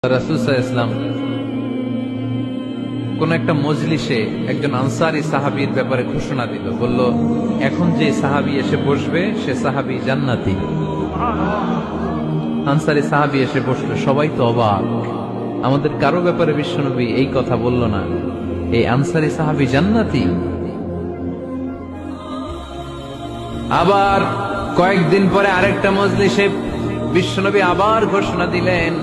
রাসূল সাল্লাল্লাহু আলাইহি ওয়াসাল্লাম কোন একটা মজলিসে একজন আনসারী সাহাবীর ব্যাপারে ঘোষণা দিল, বলল এখন যে সাহাবী এসে বসবে সে সাহাবী জান্নাতি। আনসারী সাহাবী এসে বসলো, সবাই তো অবাক, আমাদের কারো ব্যাপারে বিশ্বনবী এই কথা বলল না, এই আনসারী সাহাবী জান্নাতি। আবার কয়েকদিন পরে আরেকটা মজলিসে বিশ্বনবী আবার ঘোষণা দিলেন,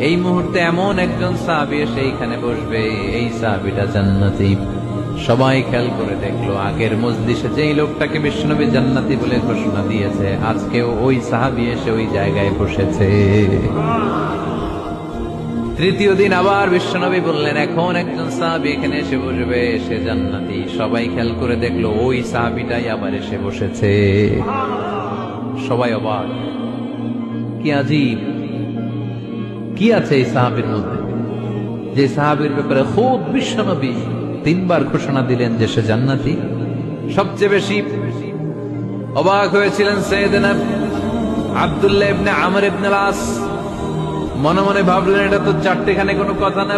এই মুহূর্তে এমন একজন সাহাবী এসে এইখানে বসবে, এই সাহাবীটা জান্নাতি। সবাই খেয়াল করে দেখলো, আগের মজলিসে যেই লোকটাকে বিশ্বনবী জান্নাতি বলে ঘোষণা দিয়েছে, আজকেও ওই সাহাবী এসে ওই জায়গায় বসেছে। তৃতীয় দিন আবার বিশ্বনবী বললেন, এখন একজন সাহাবী এখানে এসে বসবে, সে জান্নাতি। সবাই খেয়াল করে দেখলো, ওই সাহাবীটাই আবার এসে বসেছে। সবাই অবাক, কি আজীব, কি আছে এই সাহাবীর মধ্যে, যে সাহাবীর ব্যাপারে খুব বিশ্বনবী তিনবার ঘোষণা দিলেন যে সে জান্নাতি। সবচেয়ে বেশি অবাক হয়েছিলেন সাইয়েদনা আব্দুল্লাহ ইবনে আমর ইবনে আল-আস। মনে মনে ভাবলেন, এটা তো চারটেখানে কোনো কথা না,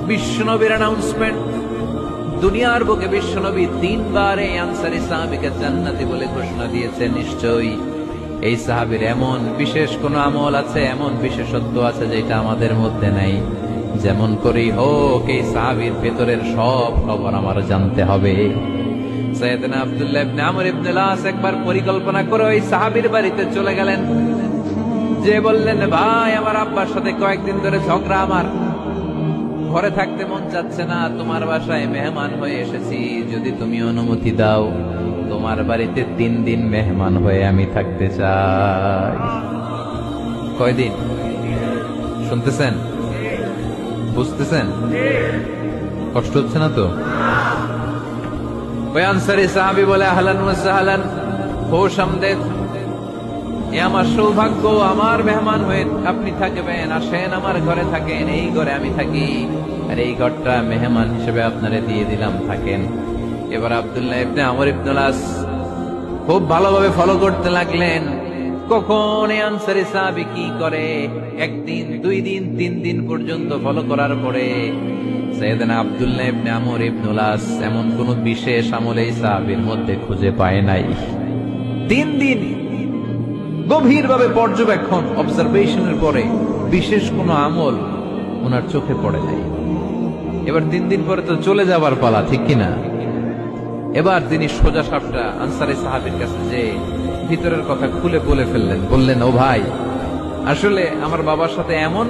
বিশ্বনবীর অ্যানাউন্সমেন্ট। দুনিয়ার বুকে বিশ্বনবী তিনবার এই আনসারী সাহাবীকে জান্নাতি বলে ঘোষণা দিয়েছে, নিশ্চয়ই এই সাহাবীর এমন বিশেষ কোন আমল আছে, এমন বিশেষত্ব আছে যেটা আমাদের মধ্যে নাই। যেমন করেই হোক এই সাহাবীর ভেতরের সব খবর আমার জানতে হবে। সাইয়েদনা আব্দুল্লাহ ইবনে আমর ইবনে আল-আস একবার পরিকল্পনা করে ওই সাহাবীর বাড়িতে চলে গেলেন, যে বললেন, ভাই আমার আব্বার সাথে কয়েকদিন ধরে ঝগড়া, আমার ঘরে থাকতে মন চাচ্ছে না, তোমার বাসায় মেহমান হয়ে এসেছি, যদি তুমি অনুমতি দাও তোমার বাড়িতে 3 দিন মেহমান হয়ে আমি থাকতে চাই। কয়দিন? শুনতেছেন, বুঝতেছেন, কষ্ট হচ্ছে না তো? ওই আনসারী সাহাবী বলে, আহলান ওয়া সাহলান, খোশ আমদেদ, এ আমার সৌভাগ্য, আমার মেহমান হয়ে আপনি থাকবেন, আসেন আমার ঘরে থাকেন, এই ঘরে আমি থাকি, আর এই ঘরটা মেহমান হিসেবে আপনারে দিয়ে দিলাম, থাকেন। এবার আব্দুল্লাহ ইবনে আমর ইবনে আল-আস খুব ভালোভাবে ফলো করতে লাগলেন, কখন এই আনসারী সাহাবী কি করে। 1 দিন, 2 দিন, 3 দিন পর্যন্ত ফলো করার পরে সাইয়েদনা আব্দুল্লাহ ইবনে আমর ইবনে আল-আস এমন কোন বিশেষ আমল এই সাহাবীর মধ্যে খুঁজে পায় নাই। 3 দিন গভীরভাবে পর্যবেক্ষণ, অবজারভেশনের পরে বিশেষ কোন আমল ওনার চোখে পড়ে নাই। এবার 3 দিন পরে তো চলে যাবার পালা, ঠিক কিনা? এবার তিনি সোজা সাপটা আনসারী সাহাবীর কাছে যে ভিতরের কথা খুলে বলে ফেললেন, বললেন, ও ভাই, আসলে আমার বাবার সাথে এমন